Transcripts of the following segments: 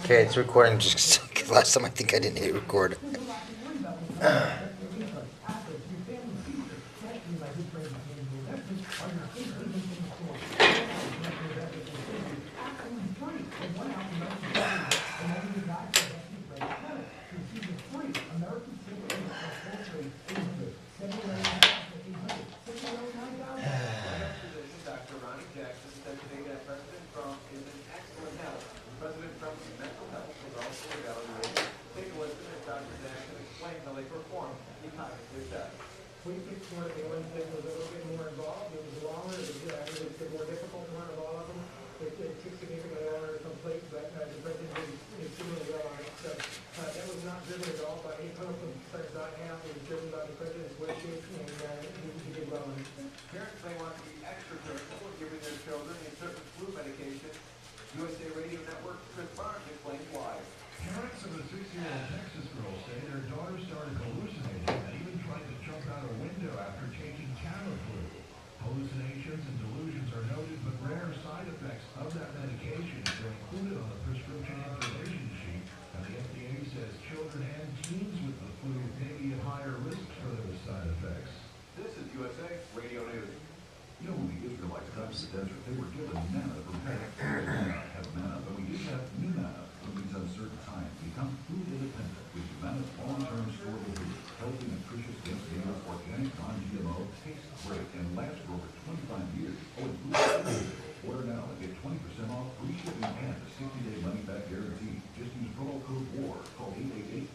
Okay, it's recording. Just last time I think I didn't hit record. We picked one of the ones that was a little bit more involved. It was longer. It was more difficult to run of all of them. It took significantly longer to complete, but the president did extremely well on it. So that was not driven at all by any political concerns I have. It was driven by the president's wishes, and he did well on it. Parents may want to be extra careful when giving their children a certain flu medication. USA Radio Network, Chris Barnes explains why. Parents of a 6-year-old Texas girl say their daughter started hallucinating and even tried to jump out a window after taking Tamiflu. Hallucinations and delusions are noted, but rare side effects of that medication are included on the prescription information sheet, and the FDA says children and teens with the flu may be at higher risk for those side effects. This is USA Radio News. You know, when the Israelites got to the desert, they were given manna from heaven. We have manna, but we didn't have new manna from these uncertain times. Become food independent with manna's long-term storable food. Healthy, nutritious, dense data, organic, non-GMO, tastes great, and lasts for over 25 years. Oh, and food. Order now and get 20% off, free shipping, and a 60-day money-back guarantee. Just use promo code WAR. Call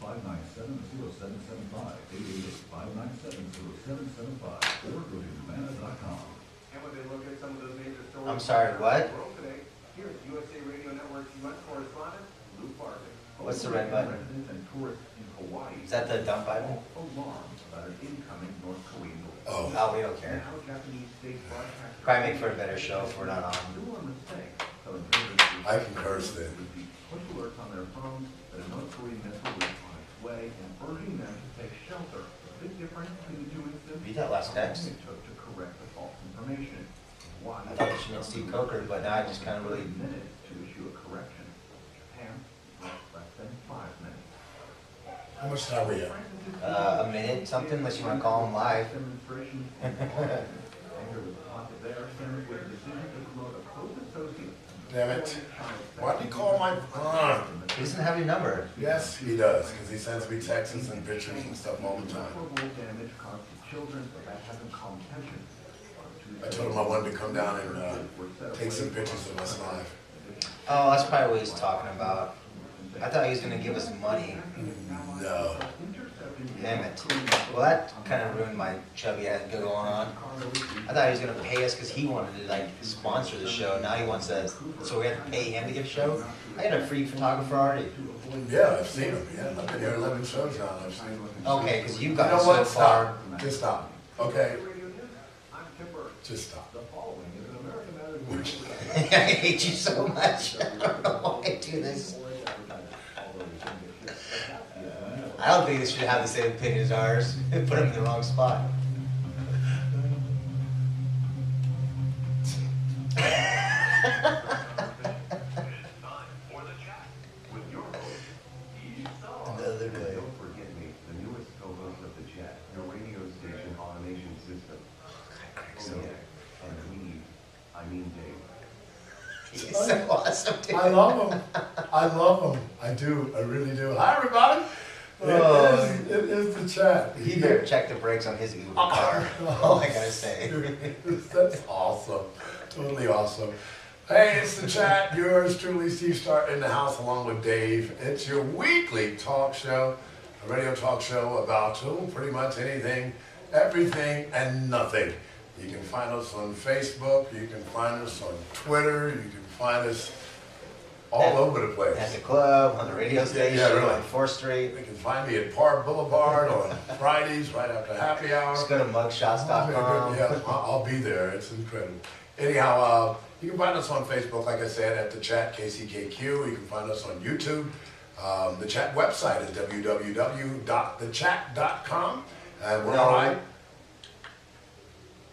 888-597-0775, 888-597-0775, or go to manna.com. And when they look at some of those major stories I'm sorry, what? world today, here is USA Radio Network's UN correspondent, Lou Fargan. What's the red button? Residents and tourists in Hawaii Is that the dump Bible? alarmed about an incoming North Korean balloon. Oh, we don't care. Now Japanese state broadcaster Probably make for a better show if we're not on. similar mistake, telling visitors I can curse then. receive push alerts on their phones that a North Korean missile was on its way and urging them to take shelter. A big difference between the two incidents. Read that last text. It took to correct the false information. Why? I thought she meant Steve Coker, but now I just kind of really. Minutes to issue a correction. Japan, less than 5 minutes. How much time we at? A minute, something, unless you want to call him live. Demonstration. Anger was hot there, Senate with a decision to promote a close associate. Damn it. Why do you call my... He doesn't have your number. Yes, he does, because he sends me texts and pictures and stuff all the time. Horrible damage caused to children, but that hasn't calmed tension. I told him I wanted to come down and take some pictures of us live. Oh, that's probably what he's talking about. I thought he was going to give us money. No. Damn it. Well, that kind of ruined my chubby ass going on. I thought he was going to pay us because he wanted to, like, sponsor the show. Now he wants us, so we have to pay him to give a show? I got a free photographer already. Yeah, I've seen him. Yeah, I've been here 11 shows now. And I've seen him. Okay, because you You got know so what? far. Stop. Just stop. Okay? I'm Tipper. Just stop. The following is an American Matters I hate you so much. I don't know why I do this. I don't think they should have the same opinion as ours. Put them in the wrong spot. Another day. Don't forget me, the newest co-host of The Chat, your radio station automation system. And I mean Dave. He's so awesome, dude. I love him. I love him. I do. I really do. Hi, everybody. It is the chat. He better check the brakes on his Uber car. All I gotta say. That's awesome. Totally awesome. Hey, it's the chat. Yours truly, Steve Starr, in the house along with Dave. It's your weekly talk show, a radio talk show about pretty much anything, everything, and nothing. You can find us on Facebook. You can find us on Twitter. You can find us all over the place. At the club, on the radio station, really. on 4th Street. You can find me at Park Boulevard on Fridays, right after happy hour. Just go to mugshots.com. Yeah, I'll be there. It's incredible. Anyhow, you can find us on Facebook, like I said, at the chat, KCKQ. You can find us on YouTube. The chat website is www.thechat.com. And we're No. all right.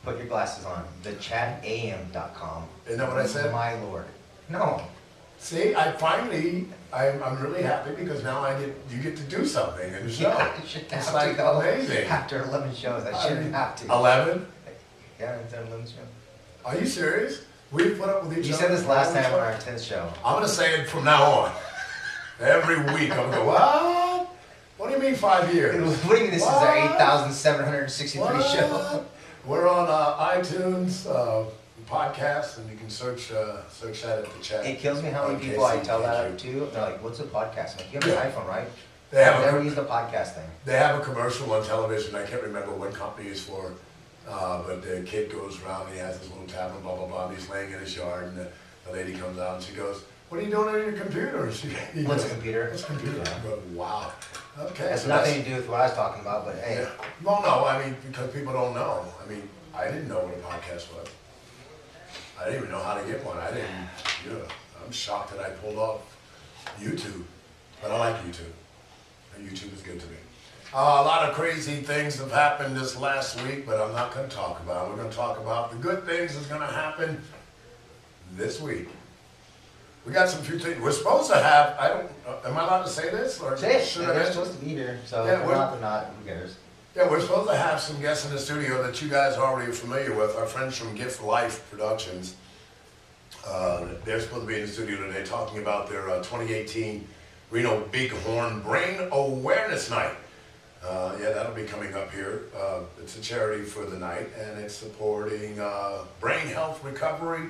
Put your glasses on. Thechatam.com. Isn't that what I said? My lord. No. See, I'm really happy because now you get to do something in the show. Yeah, you shouldn't It's have like to go amazing. after 11 shows. I shouldn't have to. 11? Yeah, I've done 11 shows. Are you serious? We've put up with each You other. said this last for time 11 on our shows? 10th show. I'm gonna say it from now on. Every week I'm gonna go, what? What do you mean 5 years? What do you mean this is our What? 8,763 show? What? We're on iTunes podcast, and you can search that at the chat. It kills me how many on people I tell that KCKQ. to. They're like, what's a podcast? I'm like, you have an iPhone, right? They I've have never a, used the podcast thing. they have a commercial on television. I can't remember what company it's for, but the kid goes around and he has his little tablet, blah blah blah. And he's laying in his yard, and the lady comes out and she goes, "What are you doing on your computer?" And he What's a goes, computer? What's a computer? Yeah. I go, wow. Okay. Has so nothing to do with what I was talking about, but hey. Yeah. Well, no, I mean, because people don't know. I mean, I didn't know what a podcast was. I didn't even know how to get one. I'm shocked that I pulled off YouTube. But I like YouTube. And YouTube is good to me. A lot of crazy things have happened this last week, but I'm not going to talk about it. We're going to talk about the good things that's going to happen this week. We got some few things. We're supposed to have, am I allowed to say this? Or Say it. should I They're mention? supposed to be here, so Yeah, if we're- they're not, who cares? Yeah, we're supposed to have some guests in the studio that you guys are already familiar with. Our friends from Gift Life Productions. They're supposed to be in the studio today talking about their 2018 Reno Bighorn Brain Awareness Night. Yeah, that'll be coming up here. It's a charity for the night, and it's supporting brain health recovery,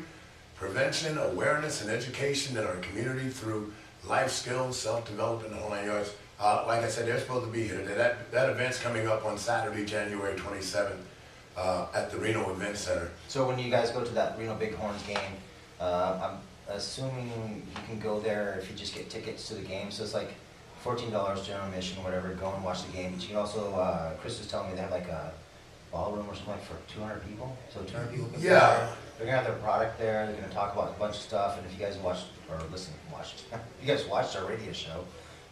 prevention, awareness, and education in our community through life skills, self-development, and the whole nine yards. Like I said, they're supposed to be here today. That event's coming up on Saturday, January 27th at the Reno Event Center. So when you guys go to that Reno Bighorns game, I'm assuming you can go there if you just get tickets to the game. So it's like $14 general admission or whatever, go and watch the game. But you can also, Chris was telling me they have like a ballroom or something like for 200 people. So 200 people can go Yeah. there. They're gonna have their product there. They're gonna talk about a bunch of stuff. And if you guys watched or watched, if you guys watched our radio show,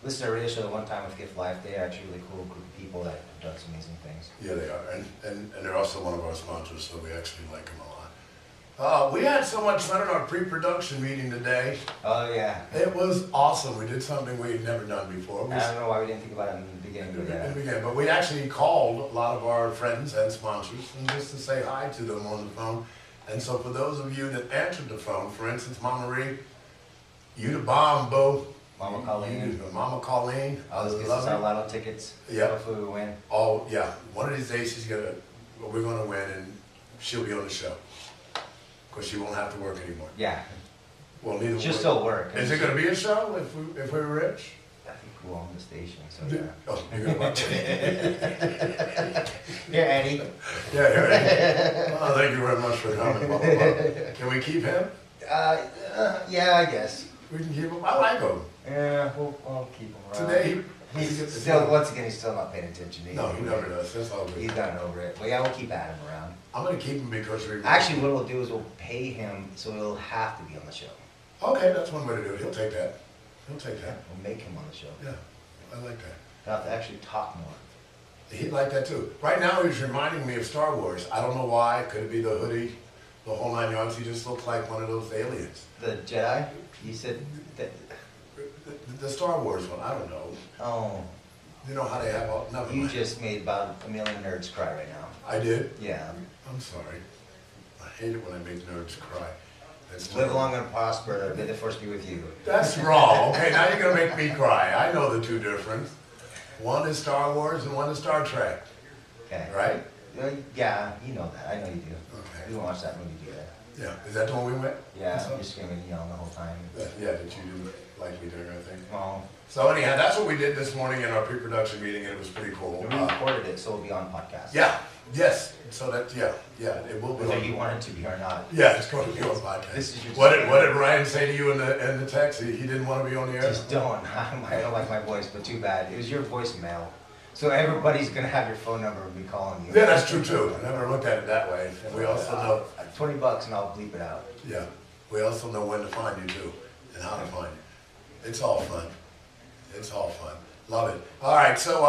listened to our radio show the one time with Gift Life, they're actually a really cool group of people that have done some amazing things. Yeah, they are, and they're also one of our sponsors, so we actually like them a lot. We had so much fun at our pre-production meeting today. Oh yeah. It was awesome. We did something we've never done before. I don't know why we didn't think about it in the beginning, but yeah. But we actually called a lot of our friends and sponsors and just to say hi to them on the phone. And so for those of you that answered the phone, for instance, Mama Marie, you the bomb, boo. Mama Colleen. Mama Colleen. All this gets us our lotto tickets. Yeah. Hopefully we win. Oh, yeah. One of these days we're gonna win and she'll be on the show. Because she won't have to work anymore. Yeah. Well, neither She'll will- still work. Is it gonna be a show if we're rich? I think we'll own the station, so yeah. Oh, you're gonna watch it. Here, Annie. Yeah, yeah. Oh, thank you very much for coming. Blah, blah, blah. Can we keep him? Yeah, I guess. We can keep him. I like him. Yeah, we'll keep him around. Today, He's still, once again, he's still not paying attention to you. No, he never does. That's all He's good. gotten over it. But yeah, we'll keep Adam around. I'm gonna keep him because we. Actually, what we'll do is we'll pay him so he'll have to be on the show. Okay, that's one way to do it. He'll take that. He'll take that. We'll make him on the show. Yeah, I like that. He'll have to actually talk more. He'd like that too. Right now, he's reminding me of Star Wars. I don't know why. Could it be the hoodie, the whole nine yards? He just looks like one of those aliens. The Jedi? You said that. The Star Wars one. I don't know. Oh, You know how they have all. Never you mind. just made about a million nerds cry right now. I did. Yeah. I'm sorry. I hate it when I make nerds cry. That's Live long and prosper. May the force be with you. That's wrong. Okay, now you're gonna make me cry. I know the two difference. One is Star Wars and one is Star Trek. Okay. Right? Yeah, you know that. I know you do. Okay. You watch that movie together. Yeah. Is that the one we went? Yeah, So- you're screaming, the whole time. Yeah, that you didn't like me during our thing. Well, So anyhow, that's what we did this morning in our pre-production meeting, and it was pretty cool. we recorded it, so it'll be on podcast. Yeah. Yes. So that it will be. Whether on- you want it to be or not. Yeah, it's going to be on podcast. This is your What did Ryan say to you in the text? He didn't want to be on the air. Just don't. I don't like my voice, but too bad. It was your voicemail. So everybody's gonna have your phone number and be calling you. Yeah, that's true too. I never looked at it that way. And we also know, $20 and I'll bleep it out. yeah, we also know when to find you too, and how to find you. It's all fun. It's all fun. Love it. All right, so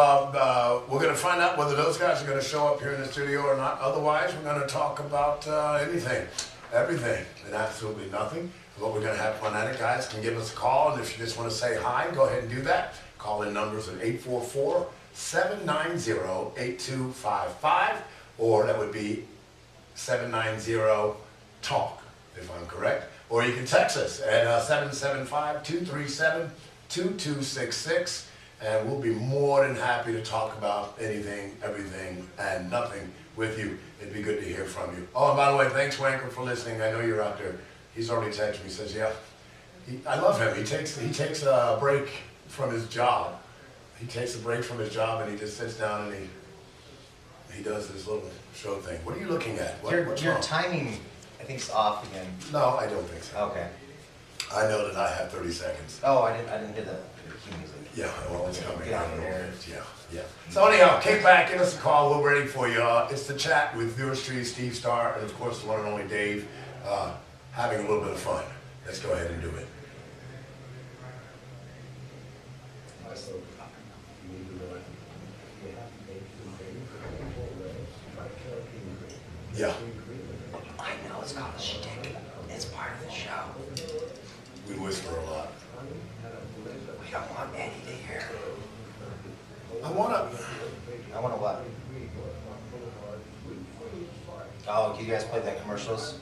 we're gonna find out whether those guys are gonna show up here in the studio or not. Otherwise, we're gonna talk about anything, everything, and absolutely nothing. What we're gonna have fun at it, guys. Can give us a call, and if you just want to say hi, go ahead and do that. Call in numbers at 844-790-8255, or that would be 790-TALK, if I'm correct. Or you can text us at 775-237-2266, and we'll be more than happy to talk about anything, everything, and nothing with you. It'd be good to hear from you. Oh, and by the way, thanks, Wanker, for listening. I know you're out there. He's already texted me. He says, yeah, I love him. He takes a break from his job. He takes a break from his job, and he just sits down and he does this little show thing. What are you looking at? What's Your wrong? timing, I think, is off again. No, I don't think so. Okay. I know that I have 30 seconds. Oh, I didn't hear the cue music. Yeah, well, it's coming. Get out of there. Yeah. So anyhow, kick back, give us a call. We're ready for you. It's the chat with yours truly, Steve Starr, and of course the one and only Dave, having a little bit of fun. Let's go ahead and do it. Yeah, I know it's called a shtick. It's part of the show. we whisper a lot. We don't want Eddie to hear. I wanna. I want to what? Oh, can you guys play the commercials?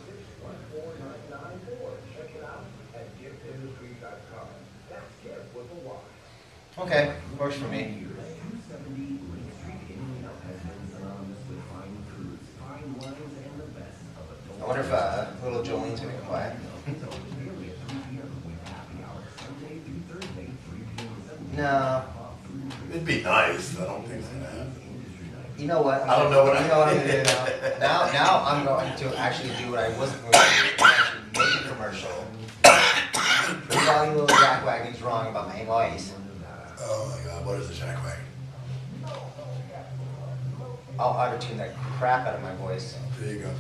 Okay, works for me. I wonder if little Jolene's gonna come by. No. It'd be nice. I don't think it's gonna happen. You know what? I don't know what You know what I'm gonna do now? Now I'm going to actually do what I wasn't going to do. Actually make a commercial. Prove all you little jackwagons wrong about my voice. Oh my God, what is the jackwagon? I'll auto-tune that crap out of my voice. There you go.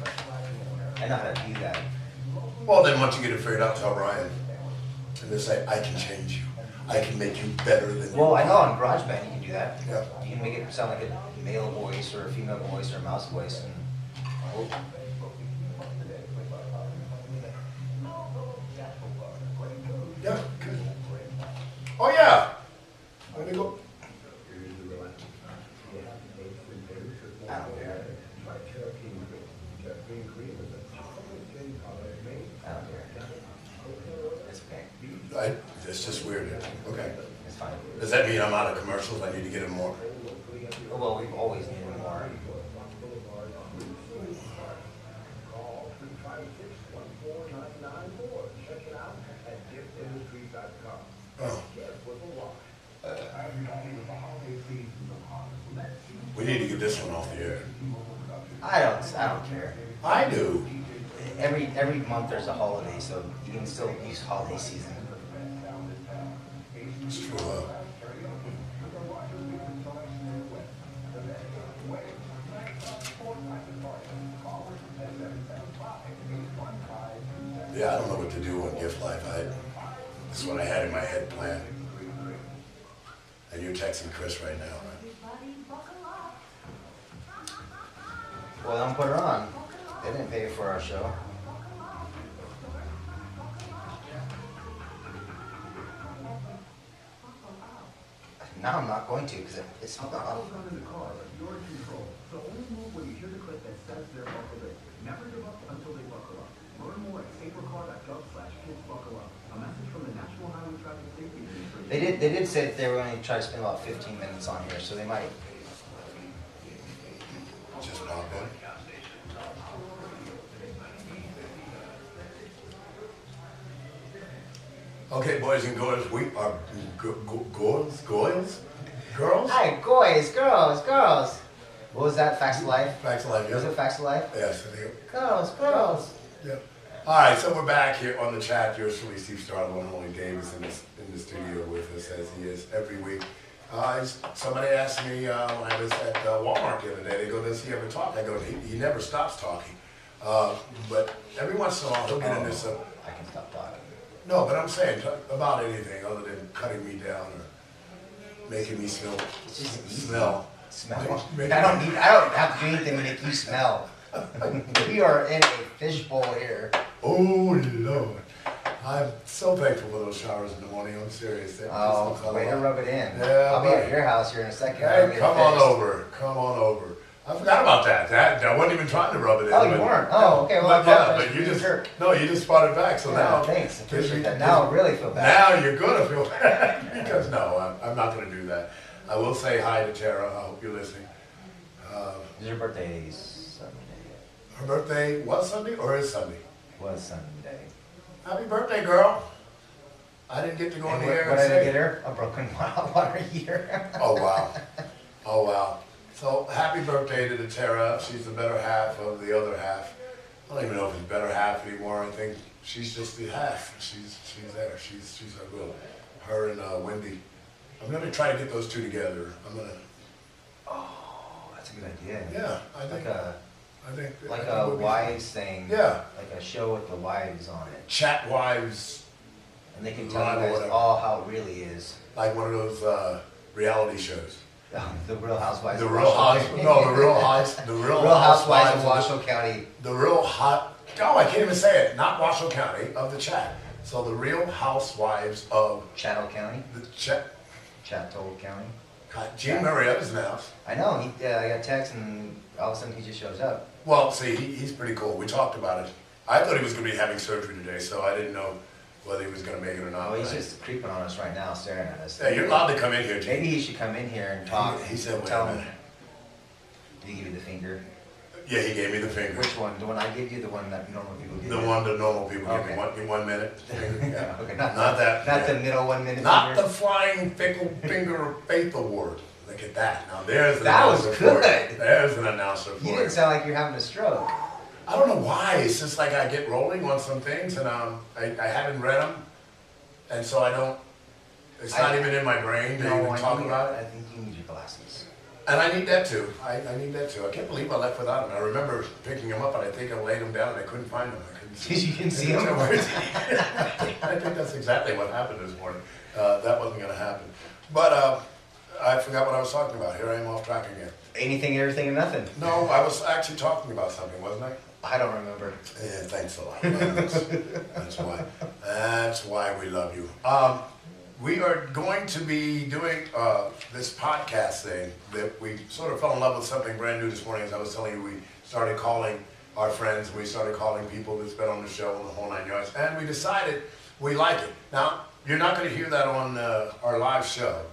I know how to do that. Well, then once you get it figured out, tell Ryan. And just say, I can change you. I can make you better than you. Well, I know on GarageBand you can do that. Yeah. You can make it sound like a male voice or a female voice or a mouse voice. And, oh. Yeah, good. Oh yeah. Let me go. I don't care. I don't care. It's okay. It's just weird. Okay. It's fine. Does that mean I'm out of commercials? I need to get in more. Well, we've always needed more. Oh. We need to get this one off the air. I don't care. I do. Every month there's a holiday, so you can still use holiday season. It's true. Yeah, I don't know what to do on Gift Life. This is what I had in my head planned. And you're texting Chris right now, right? Well, don't put her on. They didn't pay for our show. Now I'm not going to because it pissed me off. They did say that they were going to try to spend about 15 minutes on here, so they might. Just pop in. Okay, boys and girls, we are girls? Hi, boys, girls. What was that? Facts of Life? Facts of Life, Was it yeah. Facts of Life? Yes, I think. Girls. Yeah. All right, so we're back here on the chat. Yours truly, Steve Starr, the one and only Dave is in the studio with us as he is every week. Somebody asked me when I was at Walmart the other day, they go, does he ever talk? I go, he never stops talking. But every once in a while he'll get into some. I can stop talking. No, but I'm saying about anything other than cutting me down or making me smell. Smell. I don't have to do anything to make you smell. We are in a fishbowl here. Oh Lord. I'm so thankful for those showers in the morning. I'm serious. They just Oh, look way to alive. rub it in. Yeah, I'll be buddy. at your house here in a second. I'll Hey, get it come on fixed. over. Come on over. I forgot about that. I wasn't even trying to rub it in. Oh, you but- weren't? Oh, okay. Well, I But yeah, apologize but for you being a just jerk. no, you just brought it back. So Yeah, now, thanks. Appreciate that. Now I really feel bad. now you're gonna feel bad because no, I'm not gonna do that. I will say hi to Tara. I hope you're listening. Your birthday is Sunday. Her birthday was Sunday or is Sunday? Was Sunday. Happy birthday, girl. I didn't get to go in And the what, air what and did I say. get her? A broken water heater. Oh wow. Oh wow. So happy birthday to the Tara. She's the better half of the other half. I don't even know if it's better half anymore. I think she's just the half. She's there. She's a real. Her and Wendy. I'm gonna try to get those two together. I'm gonna. Oh, that's a good idea. Yeah, I think. Like I think. like I think a it would be- wives thing. Yeah. Like a show with the wives on it. Chat wives, And they can tell Live or you guys whatever. all how it really is. like one of those reality shows. The Real Housewives The of Real Washoe House. County. No, the Real House. The Real, Real Housewives of of Washoe County. The Real Hot. Oh, I can't even say it. Not Washoe County of the Chat. So the Real Housewives of Chattel County. the Chat. Chattel County. God, Gene Marietta's in the house. I know. I got a text and all of a sudden he just shows up. Well, see, he's pretty cool. We talked about it. I thought he was going to be having surgery today, so I didn't know whether he was going to make it or not. Oh, he's but- just creeping on us right now, staring at us. Yeah, you're allowed to come in here, Gene. Maybe he should come in here and talk. He said, wait tell a him. minute. Did he give you the finger? Yeah, he gave me the finger. Which one? The one I give you, the one that normal people give The you? one the normal people give Okay. me. In 1 minute. Yeah. Okay, Not that. Not yeah. the middle 1 minute Not the finger. Flying Fickle Finger of Faith Award. Look at that. Now there's an That was announcer for you. good. There's an announcer You for didn't you. sound like you're having a stroke. I don't know why. It's just like I get rolling on some things and I haven't read them. And so I don't, it's not even in my brain to even talk about it. I think you need your glasses. And I need that too. I need that too. I can't believe I left without them. I remember picking them up and I think I laid them down and I couldn't find them. I couldn't see Because you didn't see them? I think that's exactly what happened this morning. That wasn't going to happen. But I forgot what I was talking about. Here I am off track again. Anything, everything, and nothing. No, I was actually talking about something, wasn't I? I don't remember. Yeah, thanks a lot. That's why. That's why we love you. We are going to be doing this podcast thing that we sort of fell in love with something brand new this morning. As I was telling you, we started calling our friends, we started calling people that's been on the show and the whole 9 yards, and we decided we like it. Now, you're not going to hear that on our live show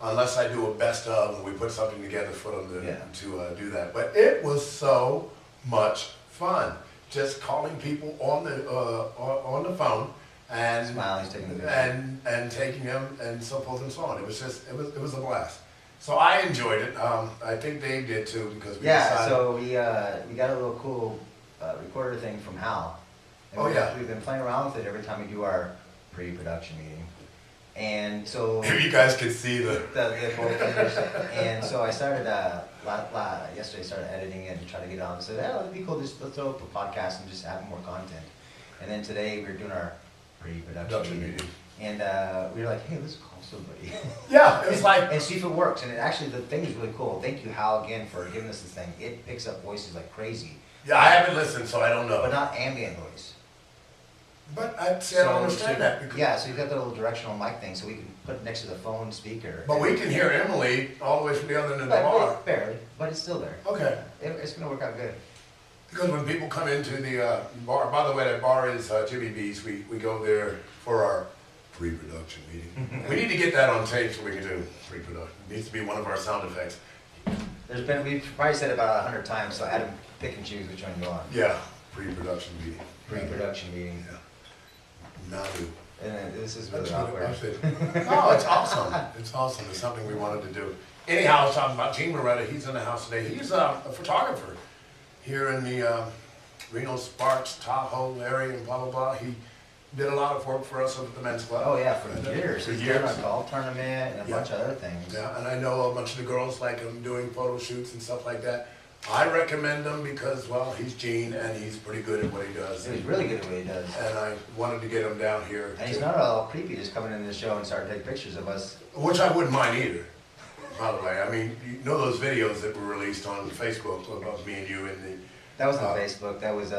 unless I do a best of and we put something together for them to do that. But it was so much fun just calling people on the phone and Smile, he's taking the video. and taking them and so forth and so on. It was just it was a blast. So I enjoyed it. I think Dave did too because we Yeah, decided. so we got a little cool recorder thing from Hal. And Oh, yeah. We've been playing around with it every time we do our pre-production meeting. And so you guys could see the the both fingers. And so I started yesterday. Started editing it and try to get on. So yeah, it'd be cool. Just let's throw up a podcast and just have more content. And then today we were doing our pre-production Production meeting, meeting. and we were like, hey, let's call somebody. Yeah, it was like And see if it works. And it actually, the thing is really cool. Thank you, Hal, again, for giving us this thing. It picks up voices like crazy, yeah. I haven't listened, so I don't but know. not ambient voice. But I don't understand that. Because, Yeah, so you've got the little directional mic thing, so we can put it next to the phone speaker. But we can hear Emily all the way from the other end of the bar. Barely, but it's still there. Okay. It's going to work out good. Because when people come into the bar, by the way, that bar is Jimmy B's. We go there for our pre-production meeting. We need to get that on tape so we can do pre-production. It needs to be one of our sound effects. We've probably said it about 100 times, so I had to pick and choose which one you want. Yeah, pre-production meeting. Pre-production meeting. Yeah. Nadu. And then this is really That's what awkward. I said. No, it's awesome. It's awesome. It's something we wanted to do. Anyhow, I was talking about Gene Moretta. He's in the house today. He's a photographer here in the Reno Sparks, Tahoe area and blah, blah, blah. He did a lot of work for us over at the men's club. Oh yeah, for years. For He's years. done a golf tournament and a Yeah. bunch of other things. Yeah, and I know a bunch of the girls like him doing photo shoots and stuff like that. I recommend him because, well, he's Gene and he's pretty good at what he does. So he's really good at what he does. And I wanted to get him down here. And he's not all creepy just coming into the show and starting to take pictures of us. Which I wouldn't mind either, by the way. I mean, you know those videos that were released on Facebook of me and you and the... That wasn't Facebook, that was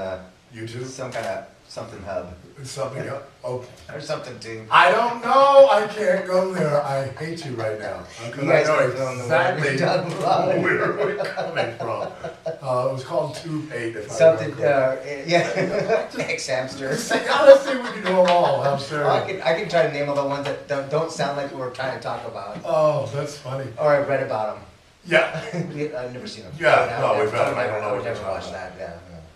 YouTube? Some kind of something hub Something else? Oh, or something too. I don't know. I can't go there. I hate you right now. Because You guys I know can film the exactly one you're talking where we're coming from. It was called Tube 8, if Something, I remember. yeah, ex-hamster. Let's see we can do them all. I'm sure. I can try to name all the ones that don't sound like what we're trying to talk about. Oh, that's funny. Or I've read about them. Yeah. I've never seen them. Yeah, no, we've read them. I don't know I what would you're never talking watch about. that, yeah.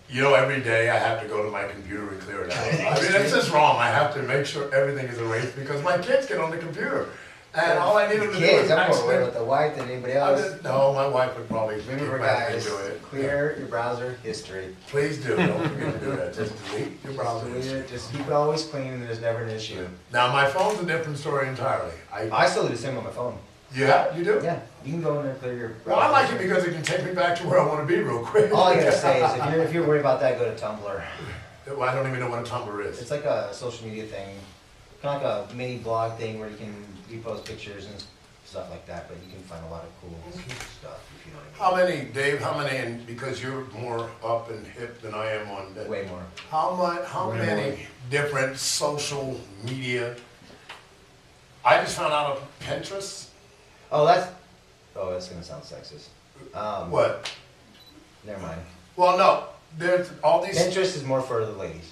You know, every day I have to go to my computer and clear it out. I mean, it's just wrong. I have to make sure everything is erased because my kids get on the computer. And all I need them to do Kids, is I'm more worried accident. with the wife than anybody I else. just- No, my wife would probably Remember, get back guys, into it. clear your browser history. Please do. Don't forget to do that. Just delete your browser. Delete it, just keep it always clean and there's never an issue. Now, my phone's a different story entirely. I still do the same on my phone. Yeah, you do? Yeah, you can go in there and clear your browser. Well, I like it because it can take me back to where I want to be real quick. All I gotta say is if you're worried about that, go to Tumblr. Well, I don't even know what a Tumblr is. It's like a social media thing, kind of like a mini blog thing where you can repost pictures and stuff like that, but you can find a lot of cool stuff if you know what How many, Dave, how many, and because you're more up and hip than I am on I that, mean. Way more. how Way many more. different social media? I just found out of Pinterest. Oh, that's gonna sound sexist. What? Never mind. Well, no, there's all these. Pinterest is more for the ladies.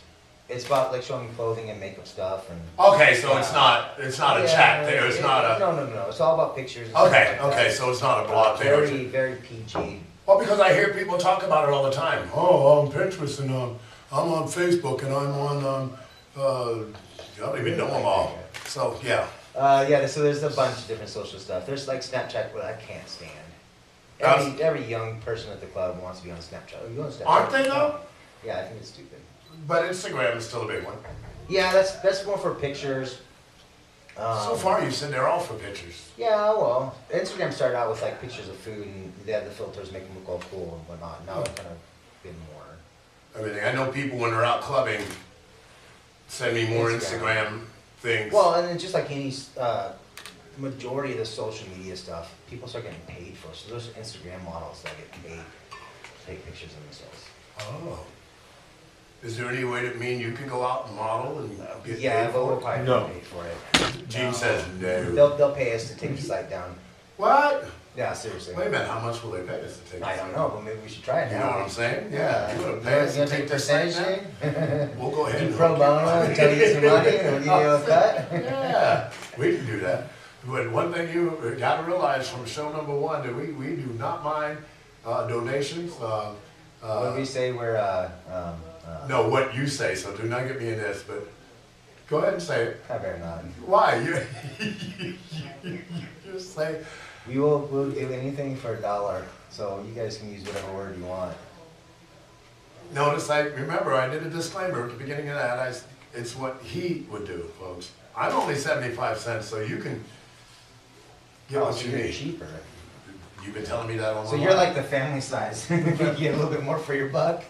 It's about like showing clothing and makeup stuff and. Okay, so it's not a Yeah, chat there, it's not a. No. It's all about pictures. And stuff Okay, like okay, that. so it's not a blog thing. Very, very PG. Well, because I hear people talk about it all the time. Oh, I'm Pinterest and I'm on Facebook and I'm on, I don't even know them all. So, yeah. Yeah. So there's a bunch of different social stuff. There's like Snapchat, what I can't stand. Every young person at the club wants to be on Snapchat. Are you on Snapchat? Aren't they though? Yeah, I think it's stupid. But Instagram is still a big one. Yeah, that's more for pictures. So far, you said they're all for pictures. Yeah, well, Instagram started out with like pictures of food, and they had the filters make them look all cool and whatnot. Now it's kind of been more. Everything. I know people when they're out clubbing send me more Instagram things. Well, and then just like any majority of the social media stuff, people start getting paid for. So there's Instagram models that get paid to take pictures of themselves. Oh. Is there any way that me and you can go out and model and get Yeah, paid but for we'll it? probably No. get paid for it. Gene says no. They'll pay us to take the site down. What? Yeah, seriously. Wait a minute, how much will they pay us to take I this? don't know, but maybe we should try it You now. know what I'm saying? Yeah. You wanna pay us You to gonna take take this site percentage down? thing? We'll go ahead Do and pro hook bono until you get some money and we'll give you a cut? Yeah, we can do that. But one thing you gotta realize from show number one, that we do not mind donations. What did we say we're, No, what you say, so do not get me in this, but go ahead and say it. I better not. Why? You just say, We'll do anything for $1, so you guys can use whatever word you want. notice remember I did a disclaimer at the beginning of that, it's what he would do, folks. I'm only 75 cents, so you can get Oh, what so you you're need. cheaper. You've been telling me that all So my you're life. like the family size. You get a little bit more for your buck.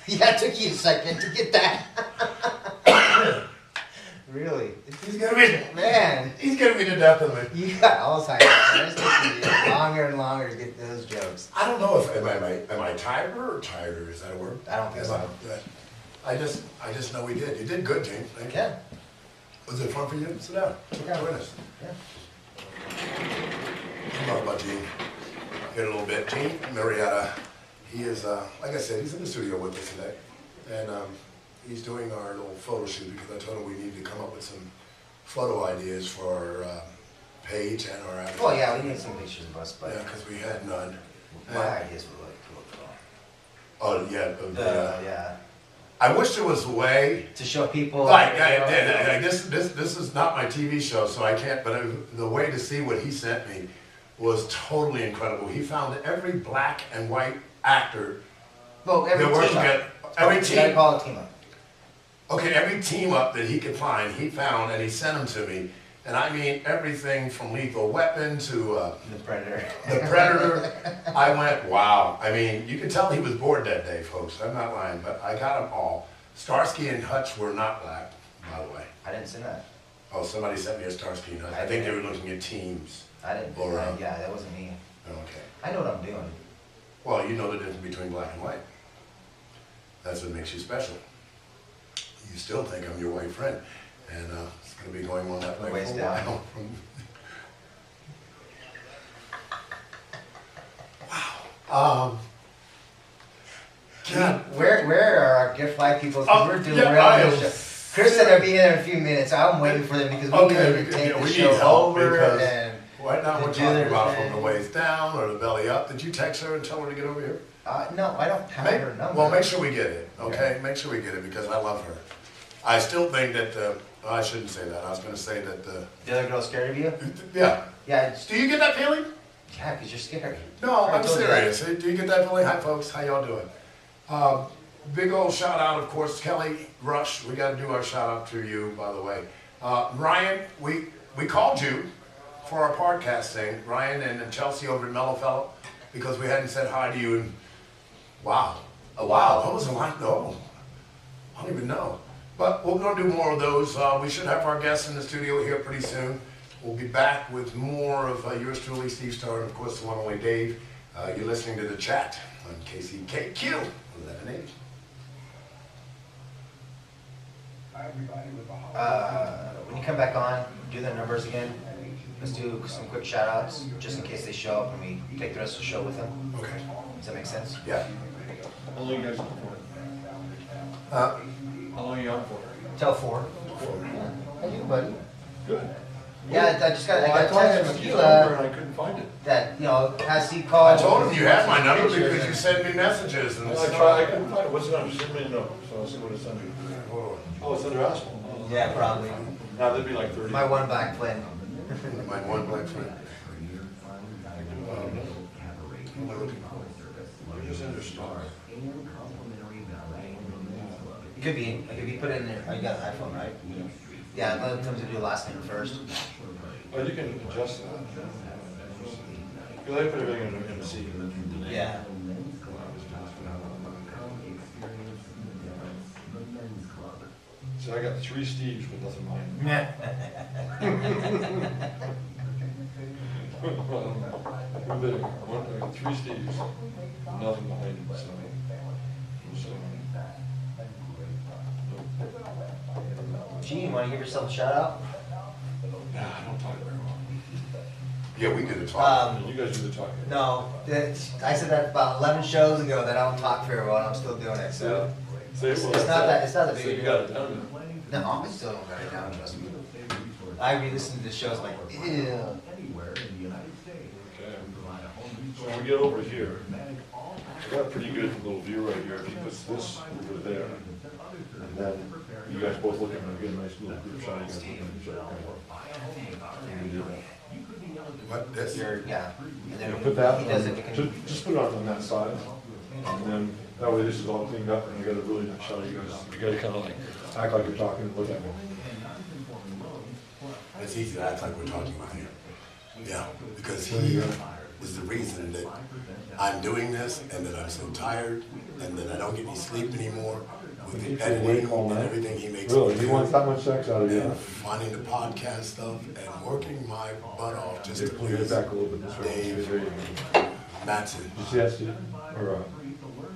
Yeah, it took you a second to get that. Really? He's gonna be, Man, he's gonna be the death of me. you got Alzheimer's. It's taking you longer and longer to get those jokes. I don't know if am I tired or tired? Is that a word? I don't think Am so. I just know we did. You did good, Gene. Thank you. Yeah. Was it fun for you? Sit down. Okay. Join us. Yeah. Talk about Gene. Here in a little bit. Gene Marietta. He is, like I said, he's in the studio with us today, and he's doing our little photo shoot because I told him we need to come up with some photo ideas for our page and our advertising. Well, yeah, we need some pictures of us, but Yeah, because we had none. my ideas were really cool. Oh yeah. Yeah. I wish there was a way. To show people. Like, you know, this is not my TV show, so I can't, but the way to see what he sent me was totally incredible. He found every black and white actor well, every that works team up. together. Every You gotta team, call it team up. okay, every team up that he could find, he found and he sent them to me. And I mean, everything from Lethal Weapon to The Predator. The Predator. I went, wow. I mean, you can tell he was bored that day, folks. I'm not lying, but I got them all. Starsky and Hutch were not black, by the way. I didn't say that. Oh, somebody sent me a Starsky and Hutch. I think they were looking at teams. I didn't. Or, Yeah, that wasn't me. Okay. I know what I'm doing. Well, you know the difference between black and white. That's what makes you special. You still think I'm your white friend, and it's going to be going on that way Ways for a down. while. Wow. God, Where are our gift flag people? Because we're doing yeah, real I good am show. Chris said they'll be here in a few minutes. I'm waiting for them because we Okay, need to because, take yeah, the we need show help over because and. right now we're to do talking their about thing. from the waist down or the belly up. Did you text her and tell her to get over here? No, I don't have her number. Well, make sure we get it, okay? Make sure we get it because I love her. I still think that, I shouldn't say that. I was going to say that, The other girl's scared of you? yeah. Yeah, it's, Do you get that feeling? yeah, because you're scared. No, I I'm told you that. serious. Do you get that feeling? Hi, folks. How y'all doing? Big old shout out, of course, Kelly Rush. We got to do our shout out to you, by the way. Ryan, we called you for our podcast thing, Ryan and Chelsea over at Mellow Fellow, because we hadn't said hi to you in, wow. Oh, wow. What was it like? No, I don't even know. But we're going to do more of those. We should have our guests in the studio here pretty soon. We'll be back with more of yours truly, Steve Starr, and of course the one and only Dave. You're listening to The Chat on KCKQ 1180. When you come back on, do the numbers again. Let's do some quick shout outs just in case they show up and we take the rest of the show with them. Okay. Does that make sense? Yeah. How long you guys on for? Uh, How long are you on for? Till 4. How you, buddy? Good. Yeah, I just got, Well, I got thought a text had from your number Keela and I couldn't find it. that, you know, has he called. I told him you had my number Pictures because you and- sent me messages and I stuff. tried, I couldn't find it. What's the number? Send me a note, so I'll see what it's under. Hold Oh, it's under asphalt. Yeah, probably. Now, that'd be like 30. My one black flint. on. My one black friend. You're just under star. It could be. Like if you put it in there, oh, you got an iPhone, right? Yeah, let them to do the last name first. Oh, you can adjust that. Because I put everything in the C. Yeah. So I got 3 Steves with nothing behind them. I got 3 Steves, nothing behind them, so. Gene, want to give yourself a shout out? Nah, I don't talk very well. Yeah, we did a talk. You guys do the talking. No, I said that about 11 shows ago that I don't talk very well, and I'm still doing it. So it's not that a So big you deal. got it down. No, I still don't got it down. Trust me. I re-listen to the shows like, ew. Okay. So when we get over here, I got a pretty good little view right here. If he puts this over there, and then you guys both look at me, get a nice little group shot. You guys look at each other. What, this? Yeah. And then Put that, he does it. You can, just put it on that side, and then that way this is all cleaned up, and you got a really nice shot. You gotta kind of like act like you're talking, look at me. It's easy to act like we're talking with you. Yeah, because he is the reason that I'm doing this and that I'm so tired and that I don't get any sleep anymore with the editing and everything he makes me Really, he do. wants that much sex out of you. And finding the podcast stuff and working my butt off just to Pull your head please back a little bit this way. Dave There you go. Matson. Did you see that, Steve? Or,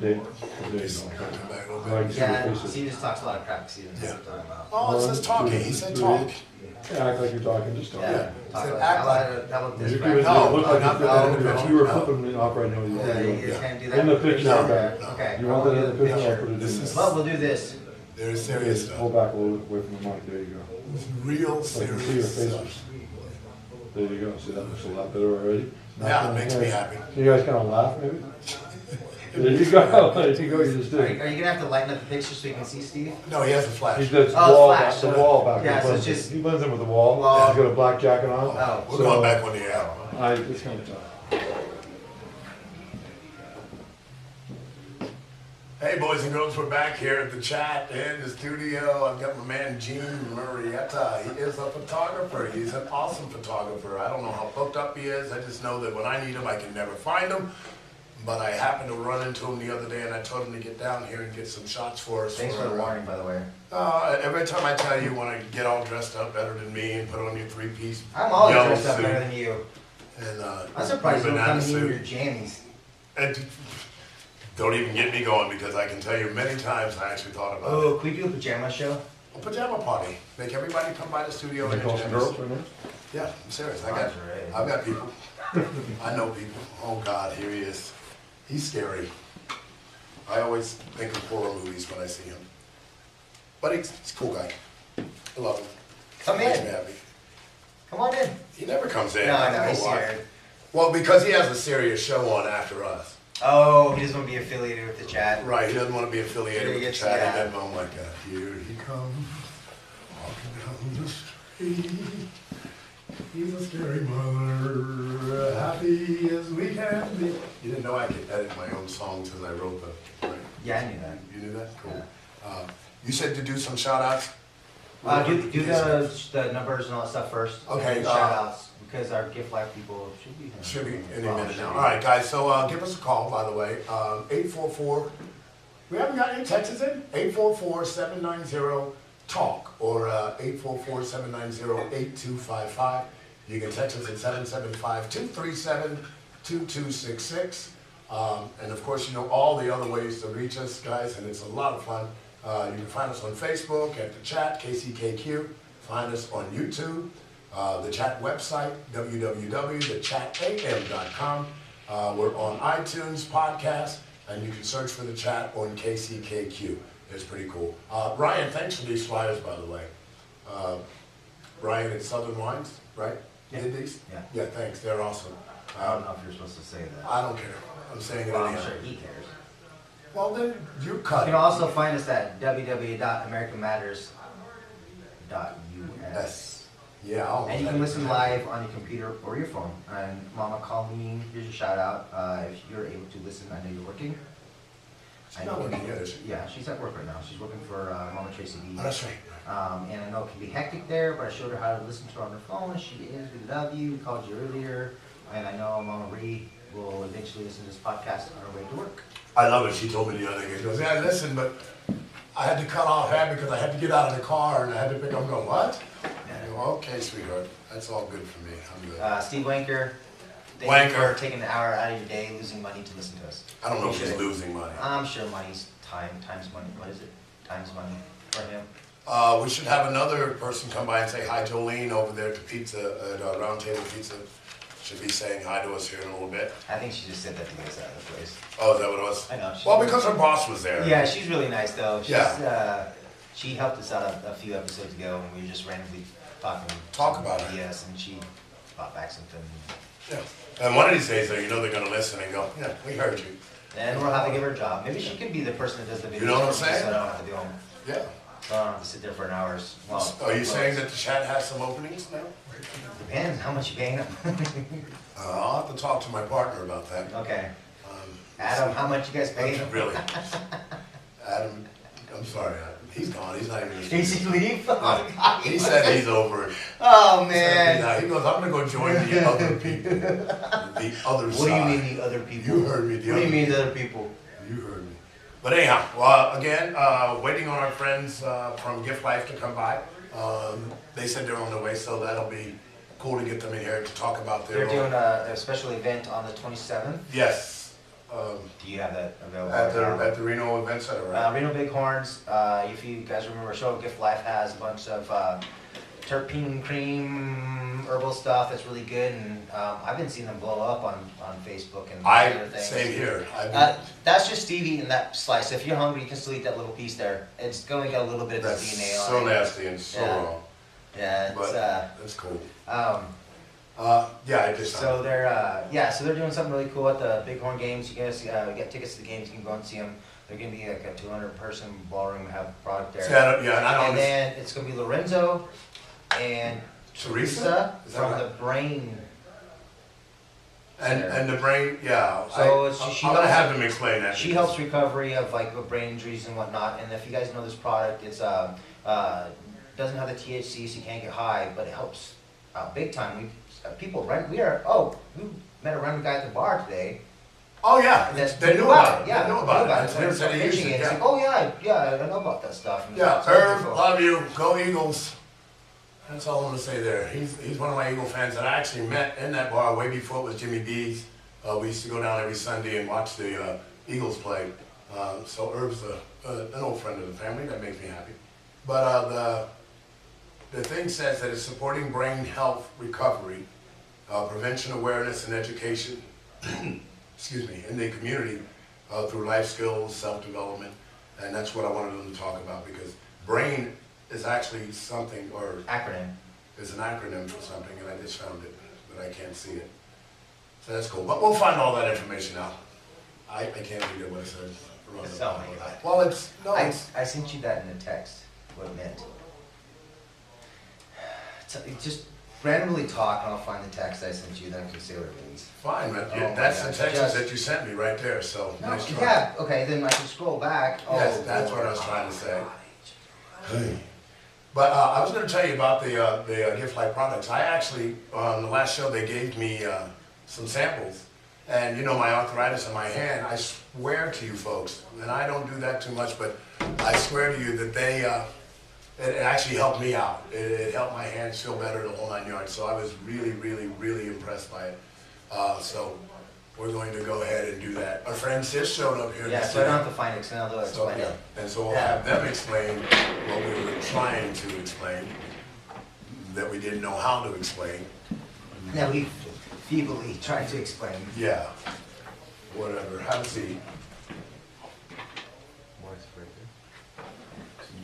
Dave? There you Just go. come back a little I like bit. to see your yeah, faces. Steve just talks a lot of crap. Steve knows Yeah. what I'm talking about. Oh, it says talking. He said talk. Yeah, act like you're talking, just talk. Yeah. Talk Said like, act how like- about this? If crap? you No, look like not- if you were no. flipping me off right now, you Yeah, you would. just can't do that. In the picture, No. okay. Okay. You want that in the picture? I'll put it in This there. is- Well, we'll do this. There's serious Pull stuff. back a little bit away from the mic, there you go. Real So I can see your serious faces. stuff. There you go, see that looks a lot better already? Yeah, it makes me happy. Can you guys kind of laugh maybe? There you go, there you go, you just Are you, did. are you gonna have to lighten up the picture so you can see Steve? No, he has a He flash. does the Oh, it's wall flash, back, the so- wall back. yeah, He so blends it's just- He blends in with the wall, Wall. he's got a black jacket on. Oh. We're So- going back one year out. It's kind of tough. Hey, boys and girls, we're back here at the chat in the studio. I've got my man Gene Murrieta. He is a photographer. He's an awesome photographer. I don't know how booked up he is. I just know that when I need him, I can never find him. But I happened to run into him the other day, and I told him to get down here and get some shots for us. Thanks for the warning, by the way. Every time I tell you, want to get all dressed up better than me and put on your three-piece I'm always yellow dressed up suit better than you. and I'm surprised you your don't banana come in your suit. jammies. And don't even get me going because I can tell you many times I actually thought about Oh, can we do a pajama show? a pajama party. Make everybody come by the studio in Like all some pajamas. girls right now? Yeah, I'm serious. Lingerie. I've got people. I know people. Oh God, here he is. He's scary. I always think of horror movies when I see him. But he's a cool guy. I love him. Come Makes in. me happy. Come on in. He never comes in. No, I don't no, he's know why. scared. Well, because he has a serious show on after us. Oh, he doesn't want to be affiliated with the chat. Right, he doesn't want to be affiliated with the Yes, chat. yeah. And then, oh my God, here he comes, walking down the street. He's a scary mother, happy as we can be. You didn't know I could edit my own songs as I wrote them, right? Yeah, I knew that. You knew that? Cool. You said to do some shout outs? Do the numbers and all that stuff first. Okay, And shout outs, because our gift life people should be here. Should be any Well, minute should now. be. All right, guys, so give us a call, by the way. 844, we haven't got any texts in? 844-790-TALK or 844-790-8255. You can text us at 775-237-2266. And of course, you know all the other ways to reach us, guys, and it's a lot of fun. You can find us on Facebook at the chat, KCKQ. Find us on YouTube, the chat website, www.thechatam.com. We're on iTunes podcast, and you can search for the chat on KCKQ. It's pretty cool. Ryan, thanks for these flyers, by the way. Ryan at Southern Wines, right? Yeah. Did these? Yeah. Yeah, thanks. They're awesome. I don't know if you're supposed to say that. I don't care. I'm saying it Well, I'm anyhow. sure he cares. Well, then you You cut can it. also find us at www.americanmatters.us. Yes. Yeah. I'll And you can listen live on your computer or your phone. And Mama Colleen, here's your shout out. If you're able to listen, I know you're working. She's not working yet, is she? Yeah, she's at work right now. She's working for Mama Tracy B. Oh, that's right. And I know it can be hectic there, but I showed her how to listen to her on her phone. She is. We love you. We called you earlier. And I know Mama Ree will eventually listen to this podcast on her way to work. I love it. She told me the other day. She goes, yeah, listen, but I had to cut off hair because I had to get out of the car and I had to pick up. I'm going, what? I go, okay, sweetheart. That's all good for me. I'm good. Steve Wanker, thank you Wanker. for taking an hour out of your day losing money to listen to us. I don't know if Appreciate he's it. losing money. I'm sure money's times money. What is it? Times money for him. We should have another person come by and say hi, Jolene, over there at the pizza, at Round Table Pizza. Should be saying hi to us here in a little bit. I think she just said that to get us out of the place. Oh, is that what it was? I know. She's Well, because her boss was there. Yeah, she's really nice though. She's, Yeah. She helped us out a few episodes ago and we were just randomly talking. Talk about it. Yes, and she brought back something. Yeah. And one of these days, though, you know they're going to listen and go, yeah, we heard you. And we'll have to give her a job. Maybe she could be the person that does the videos. You know what I'm for me, saying? So I don't have to do them. Yeah. So I don't have to sit there for an hour's. Well, Are you saying that the chat has some openings now? Depends how much you paying them. I'll have to talk to my partner about that. Okay. Um, Adam, how much you guys pay him? Really? Adam, I'm sorry, he's gone. He's not even. Did he leave? Oh, God, He said he's over it. Oh, He said, man. he goes, I'm gonna go join the other people, the other What do you side. mean the other people? You heard me. The What do you other mean the other people? You heard me. But anyhow, well, again, waiting on our friends from Gift Life to come by. They said they're on their way, so that'll be cool to get them in here to talk about their. They're doing a special event on the 27th. Yes. Do you have that available? At the Reno Event Center, right? Reno Bighorns. If you guys remember, Show Gift Life has a bunch of terpene cream herbal stuff that's really good, and I've been seeing them blow up on Facebook and other things. Same here. That's just Steve eating that slice. If you're hungry, you can still eat that little piece there. It's going to get a little bit of That's DNA on so it. nasty and so Yeah. wrong. Yeah, it's, But that's cool. Yeah, I just. so they're doing something really cool at the Bighorn Games. You guys get tickets to the games. You can go and see them. They're going to be like a 200-person ballroom, have product there. Yeah, and I don't. And then it's going to be Lorenzo and Teresa? Is that from right? the Brain. And the brain, yeah. So I'm gonna have them explain that. She because- helps recovery of like brain injuries and whatnot. And if you guys know this product, it's doesn't have the THC, so you can't get high, but it helps big time. We met a random guy at the bar today. Oh yeah, they knew about it. Yeah, They knew about it. So They I said he pitching used it. it. He's like, Yeah, oh yeah, I know about that stuff. And yeah. so Irv, cool. love you. Go Eagles. That's all I'm gonna say there. He's one of my Eagle fans that I actually met in that bar way before it was Jimmy B's. We used to go down every Sunday and watch the Eagles play. So Herb's an old friend of the family. That makes me happy. But the thing says that it's supporting brain health recovery, prevention awareness and education, excuse me, in the community through life skills, self-development, and that's what I wanted them to talk about, because brain is actually something, or Acronym. is an acronym for something, and I just found it, but I can't see it. So that's cool, but we'll find all that information out. I can't read it what it says. Just tell me about it. Well, it's, no, I it's, sent you that in a text, what it meant. Just randomly talk and I'll find the text I sent you, then I can say what it means. fine, but Oh my that's the gosh, text just- that you sent me right there, so. No, nice try. yeah, okay, then I can scroll back. Yes, Oh, that's what I was Lord. trying to say. But I was going to tell you about the Gift Life products. I actually, on the last show, they gave me some samples. And you know my arthritis in my hand, I swear to you folks, and I don't do that too much, but I swear to you that they, it actually helped me out. It helped my hands feel better, the whole 9 yards. So I was really, really, really impressed by it. So we're going to go ahead and do that. Our friend Sis showed up here. Yeah, so I don't have to find it, because now they'll So, explain yeah, it. and so we'll have them explain what we were trying to explain, that we didn't know how to explain. Now we feebly tried to explain. Yeah, whatever, have a seat.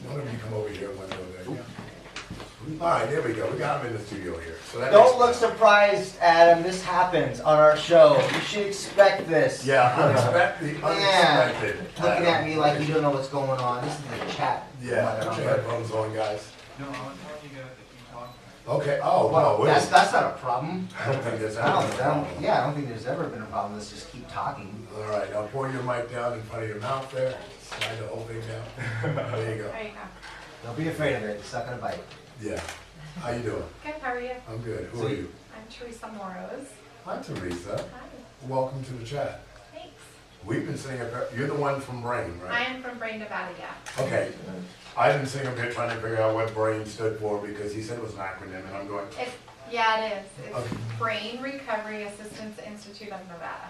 One of you come over here, one go there, yeah. All right, there we go, we got him in the studio here. So that Don't makes- look surprised, Adam. This happens on our show. You should expect this. Yeah, unexpected, unexpected. Looking at me like you don't know what's going on. This is the chat. Yeah, put your headphones on, guys. No, I'm telling you guys to keep talking. Okay, oh, Well, wow, that's not a problem. I don't think there's I don't think there's ever been a problem. Let's just keep talking. All right, now pour your mic down in front of your mouth there, slide the whole thing down. There you go. There you go. Don't be afraid of it. It's not gonna bite. Yeah, how you doing? Good, how are you? I'm good, who So are you- you? I'm Teresa Moros. Hi Teresa, Hi, welcome to the chat. thanks. We've been sitting up here, you're the one from Brain, I right? am from Brain, Nevada, yeah. Okay, I've been sitting up here trying to figure out what Brain stood for, because he said it was an acronym, and I'm going, Yeah, it is. It's Okay. Brain Recovery Assistance Institute of Nevada.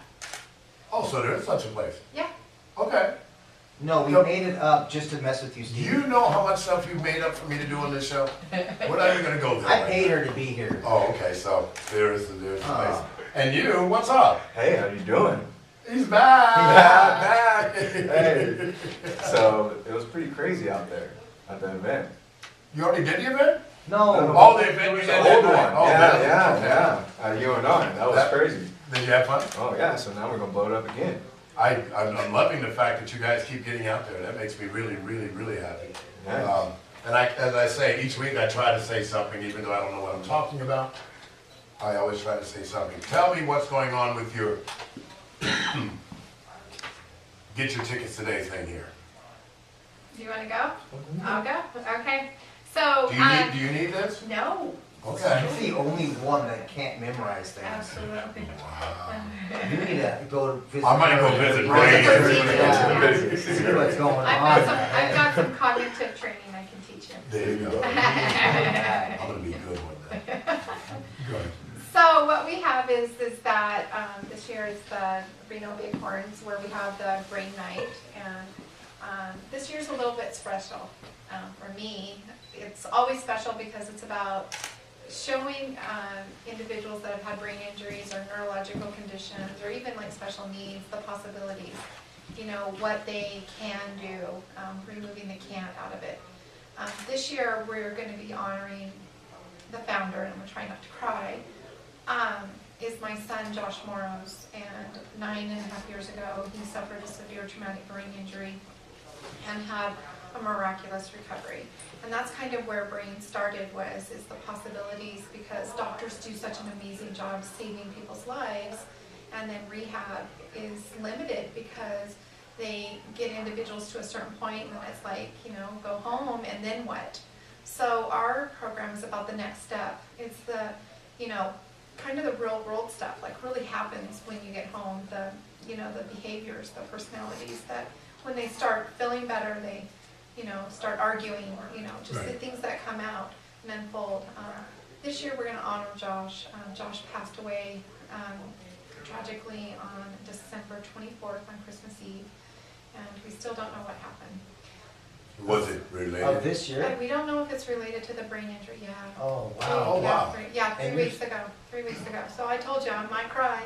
oh, so there is such a place? Yeah. Okay, No, we No. made it up just to mess with you, do Steve. you know how much stuff you've made up for me to do on this show? We're not even gonna go there. I right paid now. her to be here. Oh, okay, so there's the place. Oh. And you, what's up? Hey, how you doing? He's back! Back! Hey. So it was pretty crazy out there at the event. You already did the event? No. Oh, the event you The did old that one. night. Oh, Yeah, that- yeah. At UNR. That was That- crazy. Did you have fun? Oh yeah. So now we're gonna blow it up again. I'm loving the fact that you guys keep getting out there. That makes me really, really, really happy. Yeah. And as I say, each week I try to say something, even though I don't know what I'm talking about. I always try to say something. Tell me what's going on with your get your tickets today thing here. Do you want to go? I'll go. Okay. So, Do you need this? no, Okay. You're the only one that can't memorize things. absolutely. You need to go visit. I might go visit Brain. Yeah. See what's going on. I've got some cognitive training I can teach you. There you go. I'm gonna be good with that. Good. So what we have is that this year is the Reno Bighorns, where we have the Brain Night, and this year's a little bit special for me. It's always special because it's about showing individuals that have had brain injuries or neurological conditions or even like special needs, the possibilities, you know, what they can do, removing the can't out of it. This year we're going to be honoring the founder, and I'm going to try not to cry, is my son Josh Moros, and 9.5 years ago he suffered a severe traumatic brain injury and had a miraculous recovery. And that's kind of where Brain started, is the possibilities, because doctors do such an amazing job saving people's lives, and then rehab is limited because they get individuals to a certain point and then it's like, you know, go home and then what? So our program is about the next step. It's the, you know, kind of the real world stuff, like really happens when you get home, the, you know, the behaviors, the personalities that when they start feeling better, they, you know, start arguing, you know, just the things that come out and unfold. This year we're going to honor Josh. Josh passed away tragically on December 24th on Christmas Eve, and we still don't know what happened. Was it related? Of this year? And we don't know if it's related to the brain injury, yeah. Oh, Yeah, wow. Oh, wow. Yeah, And 3 you- weeks ago, 3 weeks ago. So I told you, I might cry,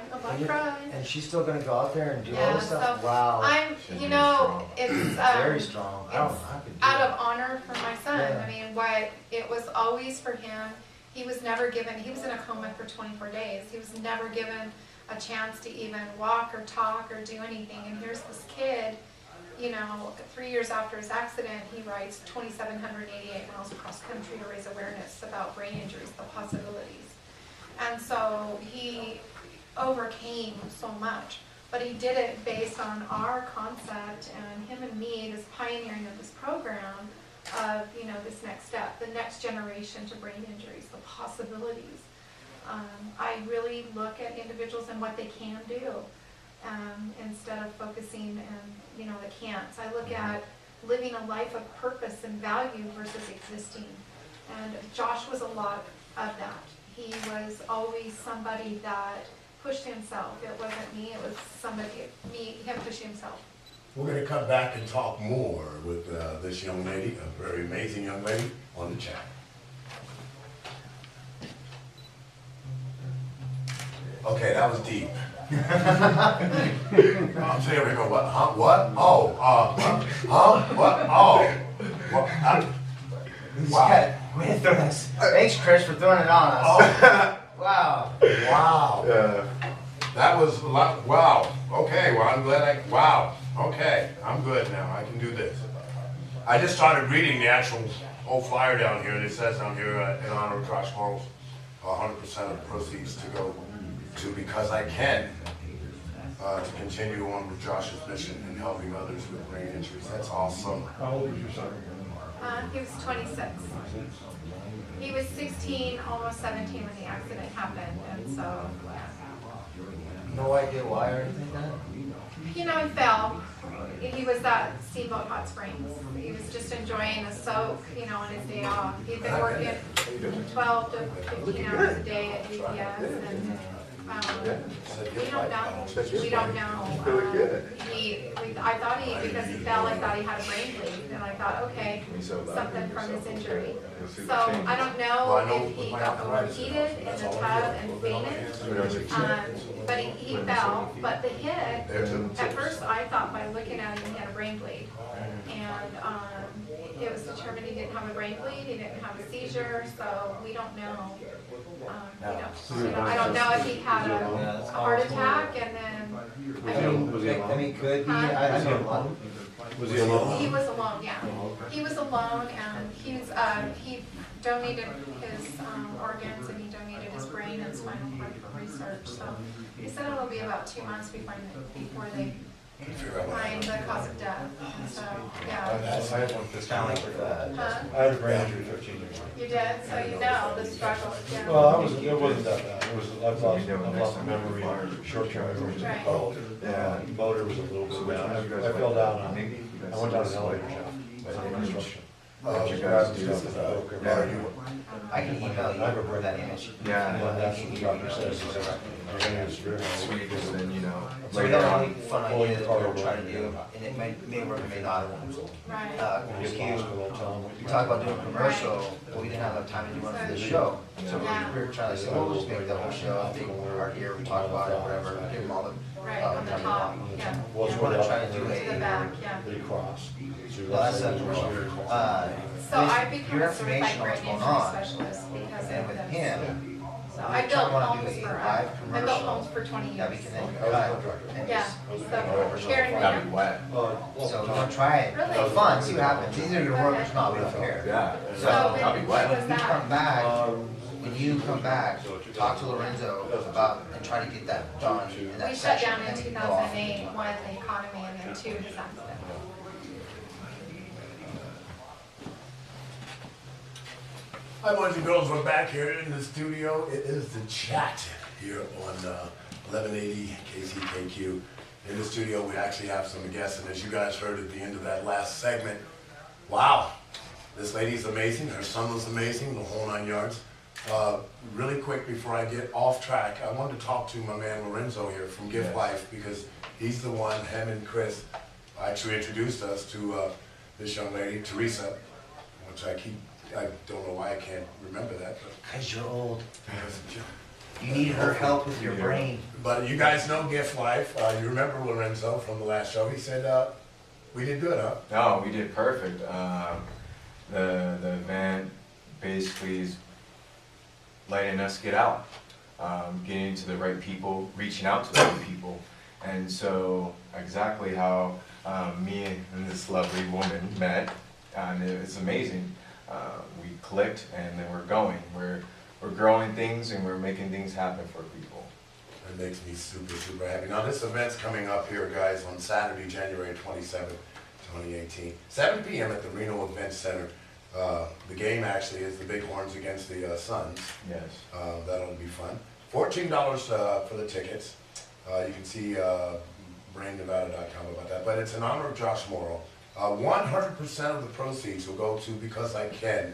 And she's still gonna go out there and do all Yeah, this stuff? so Wow. I'm, Should you be know, strong. it's, Very strong. I don't know, I could do out it. of honor for my son. Yeah. I mean, what, it was always for him. He was never given, he was in a coma for 24 days. He was never given a chance to even walk or talk or do anything. And here's this kid, you know, 3 years after his accident, he rides 2,788 miles across country to raise awareness about brain injuries, the possibilities. And so he overcame so much, but he did it based on our concept and him and me, this pioneering of this program of, you know, this next step, the next generation to brain injuries, the possibilities. I really look at individuals and what they can do instead of focusing and, you know, the can'ts. I look at living a life of purpose and value versus existing. And Josh was a lot of that. He was always somebody that pushed himself. It wasn't me, it was somebody, him pushing himself. We're going to come back and talk more with this young lady, a very amazing young lady, on the chat. Okay, that was deep. So here we go. What? Huh? What? Oh. What? Oh. What? Wow. Way to throw this. Thanks, Chris, for throwing it on us. Wow. Wow. Yeah. That was a lot. Wow. Okay. Well, I'm glad wow. Okay. I'm good now. I can do this. I just started reading the actual whole flyer down here, and it says down here in honor of Josh Morals, 100% of the proceeds to go to Because I Can, to continue on with Josh's mission in helping others with brain injuries. That's awesome. How old was your son? He was 26. He was 16, almost 17 when the accident happened, and so, No idea why or anything like that? you know, he fell. He was at Steamboat Hot Springs. He was just enjoying the soak, you know, on his day off. He'd been working 12 to 15 hours a day at UPS, and we don't know. We don't know. I thought because he fell, I thought he had a brain bleed, and I thought, okay, something from his injury. So I don't know if he got overheated in the tub and fainted, but he fell. But the hit, at first I thought by looking at him he had a brain bleed, and it was determined he didn't have a brain bleed, he didn't have a seizure, so we don't know. I don't know if he had a heart attack and then, I mean, could be. Huh? I don't know. Was he alone? he was alone, yeah. He was alone, and he donated his organs, and he donated his brain and spinal cord for research. So he said it'll be about 2 months before they find the cause of death. So, yeah. It's kind of like, Huh? I had a brain injury 15 years ago. You did, so you know the struggle. Yeah. Well, it wasn't that bad. It was, I've lost memory, short-term memory. Right. Motor was a little bit down. I fell down on, I went down an elevator shaft by construction. I can email you over that image. Yeah. And that's what the doctor says, is that you're gonna get severe. Sweet, and then, you know, So we got a really fun idea that we're trying to do, and it may work or may not. Right. Just we talked about doing a commercial, but we didn't have enough time to do one for the show. So we were trying to say, well, we'll just make the whole show, if people are here, we talk about it, whatever, give them all the. Right, on the top, yeah. Well, we want to try to do To the a, back, yeah. Recross. well, that's a commercial. So I've become Your a certified information on what's brain going injury on, specialist because and of with this. him, So I we built wanna do homes a for, live I built commercial homes for 20 that we years. can then cut and Yeah, just. so Karen gotta be Wiener. wet. So we're gonna try it, Really? for fun, see what happens, either you're gonna work or it's not, we don't care. Yeah. So Gotta be when wet. was When you that? come back, when you come back, talk to Lorenzo about, and try to get that done in that We shut section. down in and then we go off. 2008, one, the economy, and then two, his accident. Hi, boys and girls. We're back here in the studio. It is the chat here on 1180 KCKQ. In the studio, we actually have some guests, and as you guys heard at the end of that last segment, wow, this lady's amazing. Her son was amazing, the whole 9 yards. Really quick before I get off track, I wanted to talk to my man Lorenzo here from Gift Yes. Life, because he's the one, him and Chris, actually introduced us to this young lady, Teresa, which I don't know why I can't remember that, Cause you're old. but You need her help with your brain. But you guys know Gift Life. You remember Lorenzo from the last show. He said, we did good, huh? No, we did perfect. The event basically is letting us get out, getting to the right people, reaching out to the right people. And so exactly how me and this lovely woman met, and it's amazing. We clicked and then we're going. We're growing things and we're making things happen for people. It makes me super, super happy. Now this event's coming up here, guys, on Saturday, January 27th, 2018. 7 p.m. at the Reno Event Center. The game actually is the Bighorns against the Suns. Yes. That'll be fun. $14 for the tickets. You can see brainnevada.com about that. But it's in honor of Josh Morrow. 100% of the proceeds will go to Because I Can,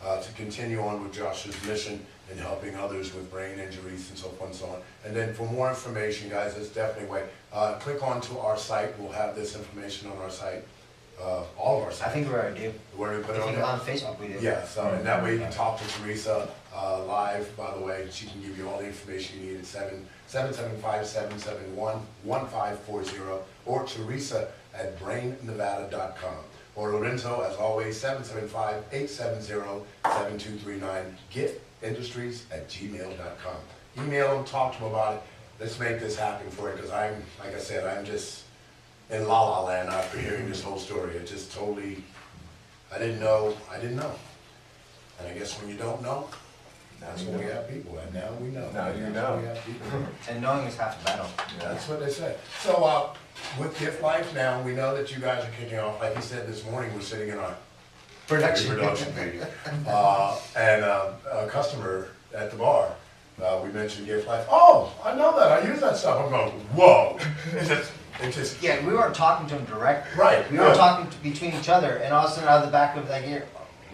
to continue on with Josh's mission in helping others with brain injuries and so forth and so on. And then for more information, guys, there's definitely a way. Click onto our site. We'll have this information on our site. All of our sites. I think we already do. Where do we put I it on think there? on Facebook we do. Yeah, so, and that way you can talk to Teresa live, by the way. She can give you all the information you need at 775-771-1540, or Teresa at brainnevada.com. Or Lorenzo, as always, 775-870-7239, giftindustries@gmail.com. Email them, talk to them about it. Let's make this happen for you, because I'm, like I said, I'm just in la la land after hearing this whole story. It just totally, I didn't know. And I guess when you don't know, that's when we have people, and now we know. Now you That's know. when we have people. And knowing is half the battle. That's what they say. So, with Gift Life now, we know that you guys are kicking off. Like he said this morning, we're sitting in our Production. meeting. And a customer at the bar, we mentioned Gift Life. Oh, I know that. I use that stuff. I'm going, whoa. It just, Yeah, we weren't talking to him direct. right. We were talking between each other, and all of a sudden out of the back of that ear,